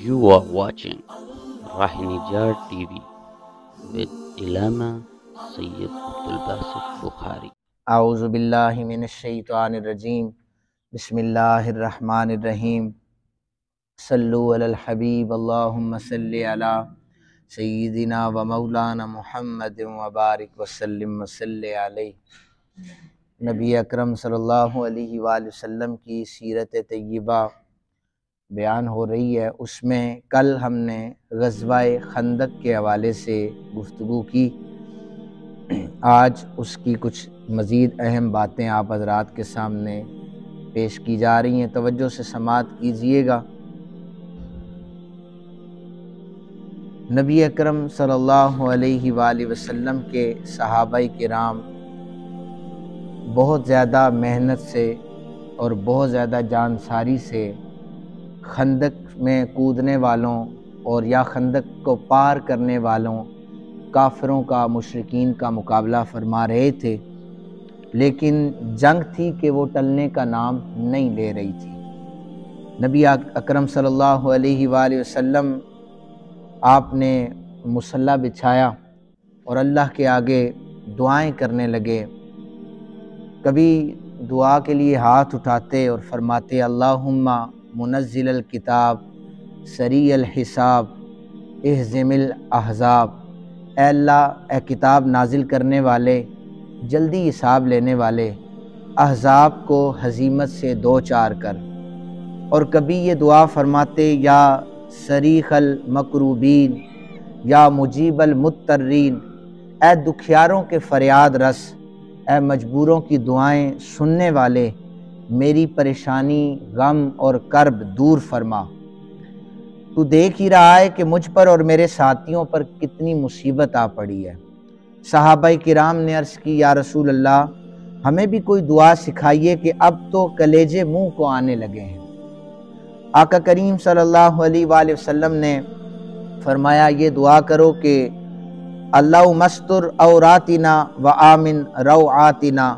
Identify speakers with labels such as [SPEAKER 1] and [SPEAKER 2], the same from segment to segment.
[SPEAKER 1] You are watching Rahinijar TV with Ilama Sayyid Abdul Basit Bukhari.
[SPEAKER 2] اعوذ باللہ من الشیطان الرجیم بسم اللہ الرحمن الرحیم صلو علی الحبیب اللہم صلی علی سیدنا و مولانا محمد وبارک وسلم وصلی علیہ۔ نبی اکرم صلی اللہ علیہ وآلہ وسلم کی سیرت طیبہ بیان ہو رہی ہے۔ اس میں کل ہم نے غزوہ خندق کے حوالے سے گفتگو کی، آج اس کی کچھ مزید اہم باتیں آپ حضرات کے سامنے پیش کی جا رہی ہیں، توجہ سے سماعت کیجئے گا۔ نبی اکرم صلی اللہ علیہ وآلہ وسلم کے صحابہ کرام بہت زیادہ محنت سے اور بہت زیادہ جانساری سے خندق میں کودنے والوں اور یا خندق کو پار کرنے والوں کافروں کا، مشرکین کا مقابلہ فرما رہے تھے، لیکن جنگ تھی کہ وہ ٹلنے کا نام نہیں لے رہی تھی۔ نبی اکرم صلی اللہ علیہ وآلہ وسلم آپ نے مصلی بچھایا اور اللہ کے آگے دعائیں کرنے لگے۔ کبھی دعا کے لیے ہاتھ اٹھاتے اور فرماتے اللہم منزل الکتاب سریع الحساب اہزم الاحزاب، اے اللہ، اے کتاب نازل کرنے والے، جلدی حساب لینے والے، احزاب کو ہزیمت سے دو چار کر۔ اور کبھی یہ دعا فرماتے یا صریخ المکروبین یا مجیب المضطرین، اے دکھیاروں کے فریاد رس، اے مجبوروں کی دعائیں سننے والے، میری پریشانی، غم اور کرب دور فرما۔ تو دیکھ ہی رہا ہے کہ مجھ پر اور میرے ساتھیوں پر کتنی مصیبت آ پڑی ہے۔ صحابہ کرام نے عرض کی یا رسول اللہ، ہمیں بھی کوئی دعا سکھائیے کہ اب تو کلیجے منہ کو آنے لگے ہیں۔ آقا کریم صلی اللہ علیہ وآلہ وسلم نے فرمایا یہ دعا کرو کہ اللہ مستر عوراتنا و آمن روعاتنا،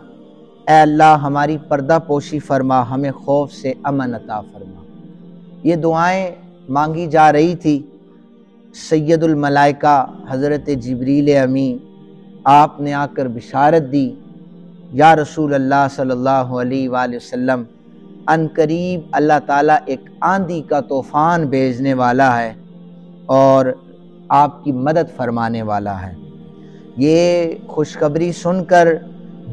[SPEAKER 2] اے اللہ ہماری پردہ پوشی فرما، ہمیں خوف سے امن عطا فرما۔ یہ دعائیں مانگی جا رہی تھی۔ سید الملائکہ حضرت جبریل امین آپ نے آ کر بشارت دی یا رسول اللہ صلی اللہ علیہ وآلہ وسلم، ان قریب اللہ تعالیٰ ایک آندھی کا طوفان بھیجنے والا ہے اور آپ کی مدد فرمانے والا ہے۔ یہ خوشخبری سن کر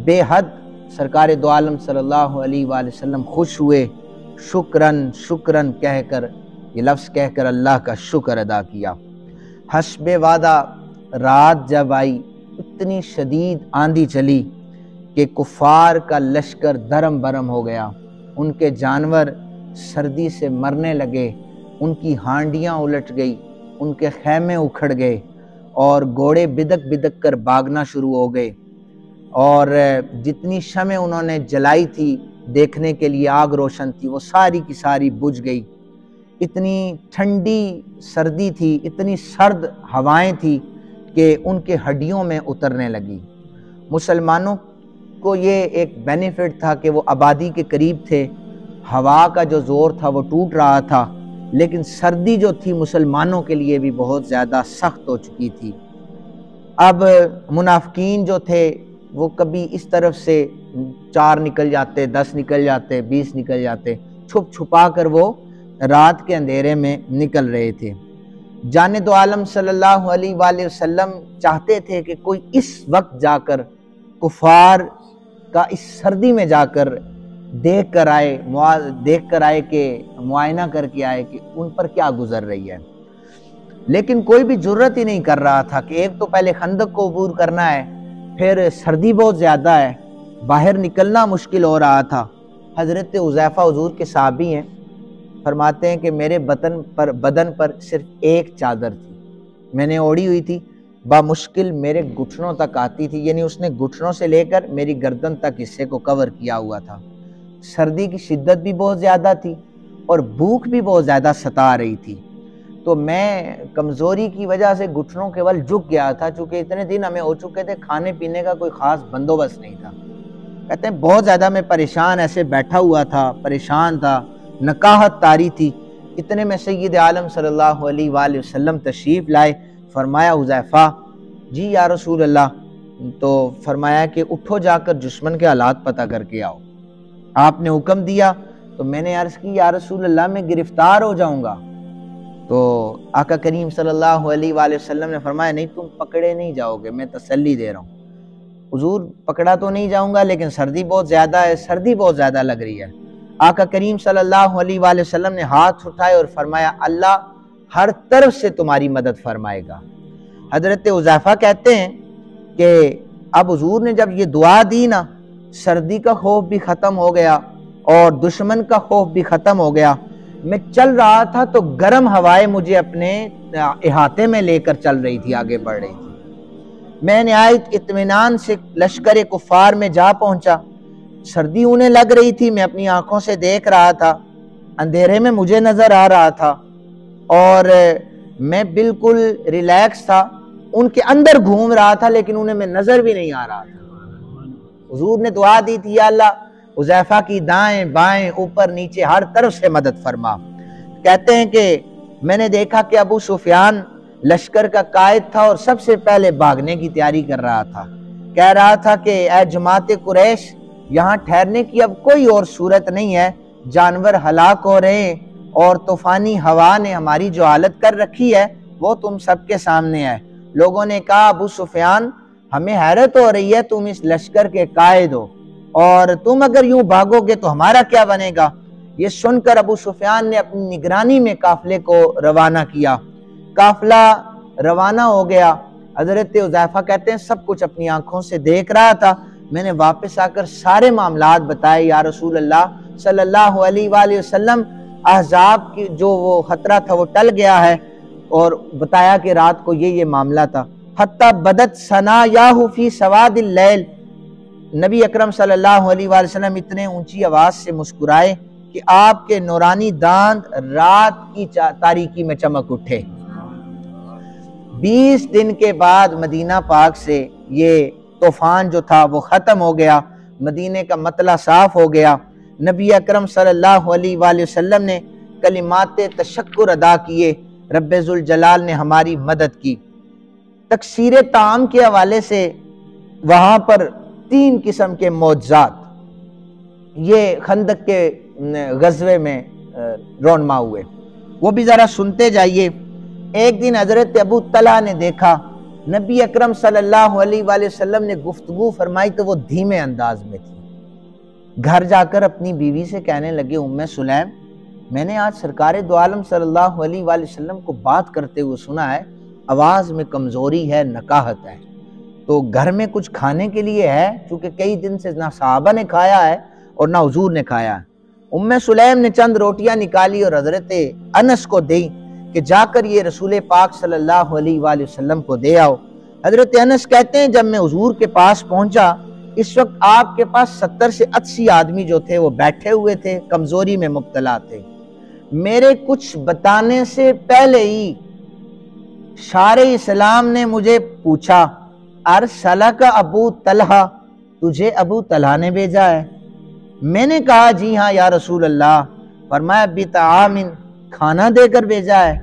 [SPEAKER 2] بے حد سرکار دو عالم صلی اللہ علیہ وآلہ وسلم خوش ہوئے، شکرن شکرن کہہ کر، یہ لفظ کہہ کر اللہ کا شکر ادا کیا۔ حسب وعدہ رات جب آئی، اتنی شدید آندھی چلی کہ کفار کا لشکر درم برم ہو گیا، ان کے جانور سردی سے مرنے لگے، ان کی ہانڈیاں الٹ گئی، ان کے خیمے اکھڑ گئے اور گھوڑے بدک بدک کر بھاگنا شروع ہو گئے، اور جتنی شمع انہوں نے جلائی تھی دیکھنے کے لیے آگ روشن تھی، وہ ساری کی ساری بجھ گئی۔ اتنی ٹھنڈی سردی تھی، اتنی سرد ہوائیں تھی کہ ان کے ہڈیوں میں اترنے لگی۔ مسلمانوں کو یہ ایک بینیفٹ تھا کہ وہ آبادی کے قریب تھے، ہوا کا جو زور تھا وہ ٹوٹ رہا تھا، لیکن سردی جو تھی مسلمانوں کے لیے بھی بہت زیادہ سخت ہو چکی تھی۔ اب منافقین جو تھے وہ کبھی اس طرف سے 4 نکل جاتے، 10 نکل جاتے، 20 نکل جاتے، چھپ چھپا کر وہ رات کے اندھیرے میں نکل رہے تھے۔ جان دو عالم صلی اللہ علیہ وآلہ وسلم چاہتے تھے کہ کوئی اس وقت جا کر کفار کا اس سردی میں جا کر دیکھ کر آئے کہ معائنہ کر کے آئے کہ ان پر کیا گزر رہی ہے، لیکن کوئی بھی جرت ہی نہیں کر رہا تھا کہ ایک تو پہلے خندق کو عبور کرنا ہے، پھر سردی بہت زیادہ ہے، باہر نکلنا مشکل ہو رہا تھا۔ حضرت حذیفہ حضور کے صحابی ہیں، فرماتے ہیں کہ میرے بدن پر صرف ایک چادر تھی، میں نے اوڑھی ہوئی تھی، بامشکل میرے گھٹنوں تک آتی تھی، یعنی اس نے گھٹنوں سے لے کر میری گردن تک حصے کو کور کیا ہوا تھا۔ سردی کی شدت بھی بہت زیادہ تھی اور بھوک بھی بہت زیادہ ستا رہی تھی، تو میں کمزوری کی وجہ سے گھٹنوں کے بل جھک گیا تھا، چونکہ اتنے دن ہمیں ہو چکے تھے، کھانے پینے کا کوئی خاص بندوبست نہیں تھا۔ کہتے ہیں بہت زیادہ میں پریشان ایسے بیٹھا ہوا تھا، پریشان تھا، نکاہت طاری تھی، اتنے میں سید عالم صلی اللہ علیہ وآلہ وسلم تشریف لائے. فرمایا حذیفہ جی یا رسول اللہ. تو فرمایا کہ اٹھو جا کر دشمن کے حالات پتہ کر کے آؤ. آپ نے حکم دیا تو میں نے عرض کی یا رسول اللہ میں گرفتار ہو جاؤں گا. تو آقا کریم صلی اللہ علیہ وآلہ وسلم نے فرمایا نہیں تم پکڑے نہیں جاؤ گے، میں تسلی دے رہا ہوں. حضور پکڑا تو نہیں جاؤں گا لیکن سردی بہت زیادہ ہے، سردی بہت زیادہ لگ رہی ہے. آقا کریم صلی اللہ علیہ وآلہ وسلم نے ہاتھ اٹھائے اور فرمایا اللہ ہر طرف سے تمہاری مدد فرمائے گا. حضرت حذیفہ کہتے ہیں کہ اب حضور نے جب یہ دعا دی نا، سردی کا خوف بھی ختم ہو گیا اور دشمن کا خوف بھی ختم ہو گیا. میں چل رہا تھا تو گرم ہوائیں مجھے اپنے احاطے میں لے کر چل رہی تھی، آگے بڑھ رہی تھی. میں نہایت اطمینان سے لشکر کفار میں جا پہنچا. سردی انہیں لگ رہی تھی، میں اپنی آنکھوں سے دیکھ رہا تھا، اندھیرے میں مجھے نظر آ رہا تھا اور میں بالکل ریلیکس تھا. ان کے اندر گھوم رہا تھا لیکن انہیں میں نظر بھی نہیں آ رہا تھا. حضور نے دعا دی تھی یا اللہ حذیفہ کی دائیں بائیں اوپر نیچے ہر طرف سے مدد فرما. کہتے ہیں کہ میں نے دیکھا کہ ابو سفیان لشکر کا قائد تھا اور سب سے پہلے بھاگنے کی تیاری کر رہا تھا. کہہ رہا تھا کہ اے جماعت قریش یہاں ٹھہرنے کی اب کوئی اور صورت نہیں ہے، جانور ہلاک ہو رہے ہیں اور طوفانی ہوا نے ہماری جو حالت کر رکھی ہے وہ تم سب کے سامنے ہے. لوگوں نے کہا ابو سفیان ہمیں حیرت ہو رہی ہے، تم اس لشکر کے قائد ہو اور تم اگر یوں بھاگو گے تو ہمارا کیا بنے گا. یہ سن کر ابو سفیان نے اپنی نگرانی میں قافلے کو روانہ کیا. قافلہ روانہ ہو گیا. حضرت حذیفہ کہتے ہیں سب کچھ اپنی آنکھوں سے دیکھ رہا تھا. میں نے واپس آ کر سارے معاملات بتائے یا رسول اللہ صلی اللہ علیہ وآلہ وسلم، احزاب کی جو وہ خطرہ تھا وہ ٹل گیا ہے، اور بتایا کہ رات کو یہ معاملہ تھا. حتی بدت ثنایاہ فی سواد اللیل، نبی اکرم صلی اللہ علیہ وآلہ وسلم اتنے اونچی آواز سے مسکرائے کہ آپ کے نورانی دانت رات کی تاریکی میں چمک اٹھے. 20 دن کے بعد مدینہ پاک سے یہ طوفان جو تھا وہ ختم ہو گیا، مدینے کا مطلع صاف ہو گیا. نبی اکرم صلی اللہ علیہ وآلہ وسلم نے کلمات تشکر ادا کیے، رب ذوالجلال نے ہماری مدد کی. تکثیر طعام کے حوالے سے وہاں پر 3 قسم کے معجزات یہ خندق کے غزوے میں رونما ہوئے، وہ بھی ذرا سنتے جائیے. ایک دن حضرت ابو طلحہ نے دیکھا نبی اکرم صلی اللہ علیہ وآلہ وسلم نے گفتگو فرمائی تو وہ دھیمے انداز میں تھی. گھر جا کر اپنی بیوی سے کہنے لگے ام سلیم میں نے آج سرکار دو عالم صلی اللہ علیہ وآلہ وسلم کو بات کرتے ہوئے سنا ہے، آواز میں کمزوری ہے، نکاہت ہے، تو گھر میں کچھ کھانے کے لیے ہے؟ چونکہ کئی دن سے نہ صحابہ نے کھایا ہے اور نہ حضور نے کھایا ہے. ام سلیم نے چند روٹیاں نکالی اور حضرت انس کو دی کہ جا کر یہ رسول پاک صلی اللہ علیہ وآلہ وسلم کو دے آؤ. حضرت انس کہتے ہیں جب میں حضور کے پاس پہنچا اس وقت آپ کے پاس 70 سے 80 آدمی جو تھے وہ بیٹھے ہوئے تھے، کمزوری میں مبتلا تھے. میرے کچھ بتانے سے پہلے ہی شار اسلام نے مجھے پوچھا ارسلک ابو طلحہ، تجھے ابو طلحہ نے بھیجا ہے؟ میں نے کہا جی ہاں یا رسول اللہ. فرمایا بطعام، کھانا دے کر بھیجا ہے.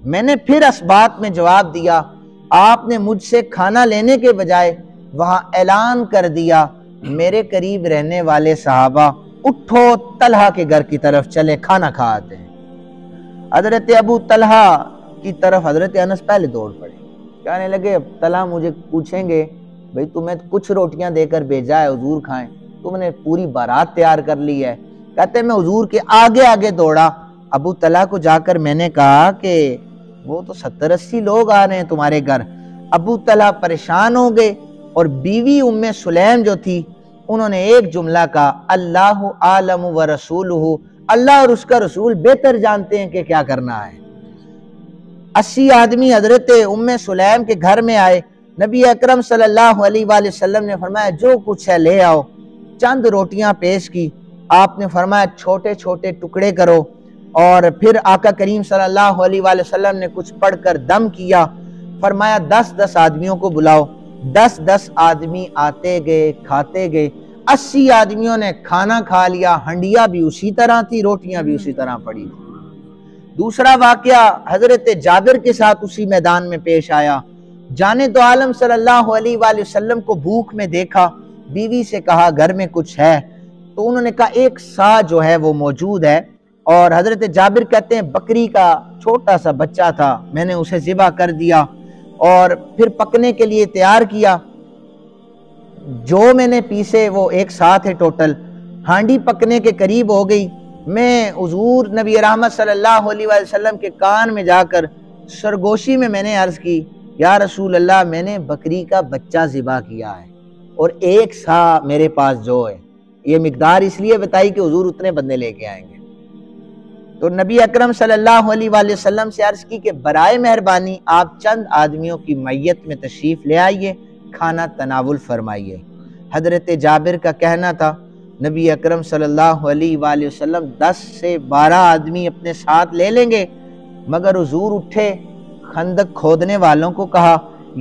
[SPEAKER 2] میں نے پھر اس بات میں جواب دیا آپ نے مجھ سے کھانا لینے کے بجائے وہاں اعلان کر دیا میرے قریب رہنے والے صحابہ اٹھو طلحہ کے گھر کی طرف چلے کھانا کھا آتے ہیں. حضرت ابو طلحہ کی طرف حضرت انس پہلے دوڑ پڑے، کہنے لگے اب طلحہ مجھے پوچھیں گے بھئی تمہیں کچھ روٹیاں دے کر بھیجا ہے حضور کھائیں، تم نے پوری بارات تیار کر لی ہے. کہتے میں حضور کے آگے آگے دوڑا. ابو طلحہ کو جا کر میں نے کہا کہ وہ تو 70-80 لوگ آ رہے ہیں تمہارے گھر. ابو طلحہ پریشان ہو گئے اور بیوی ام سلیم جو تھی انہوں نے ایک جملہ کہا اللہ عالم و رسولہ، اللہ اور اس کا رسول بہتر جانتے ہیں کہ کیا کرنا ہے. 80 آدمی حضرت ام سلیم کے گھر میں آئے. نبی اکرم صلی اللہ علیہ وآلہ وسلم نے فرمایا جو کچھ ہے لے آؤ. چند روٹیاں پیش کی. آپ نے فرمایا چھوٹے چھوٹے ٹکڑے کرو، اور پھر آقا کریم صلی اللہ علیہ وآلہ وسلم نے کچھ پڑھ کر دم کیا. فرمایا 10-10 آدمیوں کو بلاؤ. 10-10 آدمی آتے گئے کھاتے گئے. 80 آدمیوں نے کھانا کھا لیا. ہنڈیا بھی اسی طرح تھی، روٹیاں بھی اسی طرح پڑی تھی. دوسرا واقعہ حضرت جابر کے ساتھ اسی میدان میں پیش آیا۔ جانے دو عالم صلی اللہ علیہ وآلہ وسلم کو بھوک میں دیکھا، بیوی سے کہا گھر میں کچھ ہے، تو انہوں نے کہا ایک سا جو ہے وہ موجود ہے، اور حضرت جابر کہتے ہیں بکری کا چھوٹا سا بچہ تھا، میں نے اسے ذبح کر دیا اور پھر پکنے کے لیے تیار کیا۔ جو میں نے پیسے وہ ایک سا تھے ٹوٹل، ہانڈی پکنے کے قریب ہو گئی، میں حضور نبی رحمت صلی اللہ علیہ وآلہ وسلم کے کان میں جا کر سرگوشی میں نے عرض کی یا رسول اللہ میں نے بکری کا بچہ ذبح کیا ہے اور ایک سا میرے پاس جو ہے، یہ مقدار اس لیے بتائی کہ حضور اتنے بندے لے کے آئیں گے۔ تو نبی اکرم صلی اللہ علیہ وآلہ وسلم سے عرض کی کہ برائے مہربانی آپ چند آدمیوں کی میت میں تشریف لے آئیے، کھانا تناول فرمائیے۔ حضرت جابر کا کہنا تھا نبی اکرم صلی اللہ علیہ وآلہ وسلم 10 سے 12 آدمی اپنے ساتھ لے لیں گے، مگر حضور اٹھے، خندق کھودنے والوں کو کہا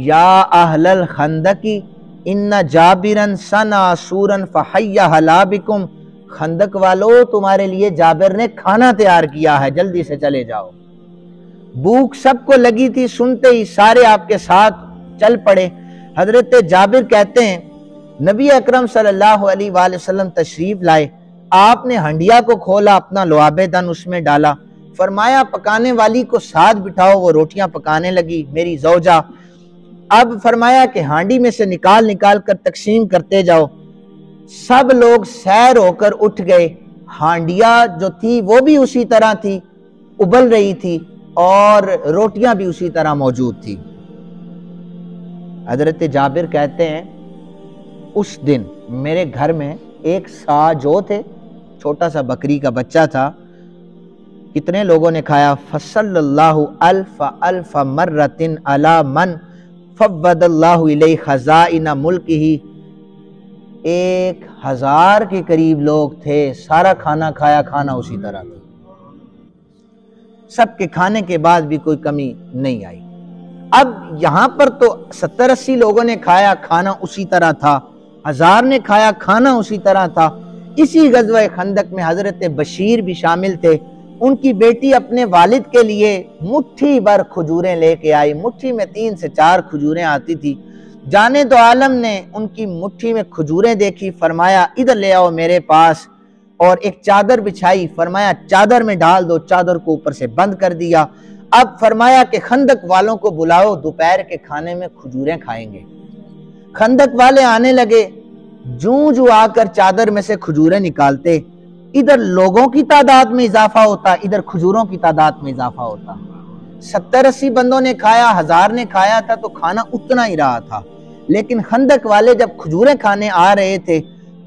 [SPEAKER 2] یا اہل الخندق ان جابرا صنع سورا فحی حلا بکم، خندق والو تمہارے لیے جابر نے کھانا تیار کیا ہے، جلدی سے چلے جاؤ۔ بھوک سب کو لگی تھی، سنتے ہی سارے آپ کے ساتھ چل پڑے۔ حضرت جابر کہتے ہیں نبی اکرم صلی اللہ علیہ وآلہ وسلم تشریف لائے، آپ نے ہنڈیا کو کھولا، اپنا لعاب دن اس میں ڈالا، فرمایا پکانے والی کو ساتھ بٹھاؤ، وہ روٹیاں پکانے لگی میری زوجہ۔ اب فرمایا کہ ہانڈی میں سے نکال کر تقسیم کرتے جاؤ۔ سب لوگ سیر ہو کر اٹھ گئے، ہانڈیا جو تھی وہ بھی اسی طرح تھی، ابل رہی تھی، اور روٹیاں بھی اسی طرح موجود تھی۔ حضرت جابر کہتے ہیں اس دن میرے گھر میں ایک سا جو تھے، چھوٹا سا بکری کا بچہ تھا، کتنے لوگوں نے کھایا؟ فصلی اللہ الف الف مرۃ علی من فوض اللہ الیہ خزائن ملکہ، 1000 کے قریب لوگ تھے، سارا کھانا کھایا، کھانا اسی طرح تھا، سب کے کھانے کے بعد بھی کوئی کمی نہیں آئی۔ اب یہاں پر تو 70-80 لوگوں نے کھایا، کھانا اسی طرح تھا، 1000 نے کھایا، کھانا اسی طرح تھا۔ اسی غزوہ خندق میں حضرت بشیر بھی شامل تھے، ان کی بیٹی اپنے والد کے لیے مٹھی بھر کھجوریں لے کے آئی، مٹھی میں 3 سے 4 کھجوریں آتی تھی۔ جانے دو عالم نے ان کی مٹھی میں کھجوریں دیکھی، فرمایا ادھر لے آؤ میرے پاس، اور ایک چادر بچھائی، فرمایا چادر میں ڈال دو، چادر کو اوپر سے بند کر دیا۔ اب فرمایا کہ خندق والوں کو بلاؤ، دوپہر کے کھانے میں کھجوریں کھائیں گے۔ خندق والے آنے لگے، جو آ کر چادر میں سے کھجوریں نکالتے، ادھر لوگوں کی تعداد میں اضافہ ہوتا، ادھر کھجوروں کی تعداد میں اضافہ ہوتا۔ 70-80 بندوں نے کھایا، 1000 نے کھایا تھا تو کھانا اتنا ہی رہا تھا، لیکن خندق والے جب کھجوریں کھانے آ رہے تھے،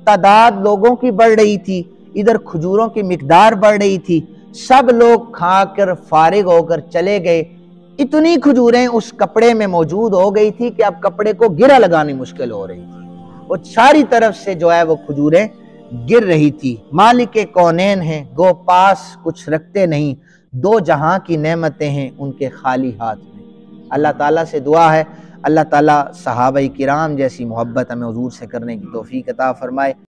[SPEAKER 2] تعداد لوگوں کی بڑھ رہی تھی، ادھر کھجوروں کی مقدار بڑھ رہی تھی، سب لوگ کھا کر فارغ ہو کر چلے گئے۔ اتنی کھجوریں اس کپڑے میں موجود ہو گئی تھی کہ اب کپڑے کو گرہ لگانی مشکل ہو رہی تھی، وہ ساری طرف سے جو ہے وہ کھجوریں گر رہی تھی۔ مالک کونین ہیں، گو پاس کچھ رکھتے نہیں، 2 جہاں کی نعمتیں ہیں ان کے خالی ہاتھ میں۔ اللہ تعالیٰ سے دعا ہے اللہ تعالیٰ صحابہ کرام جیسی محبت ہمیں حضور سے کرنے کی توفیق عطا فرمائے۔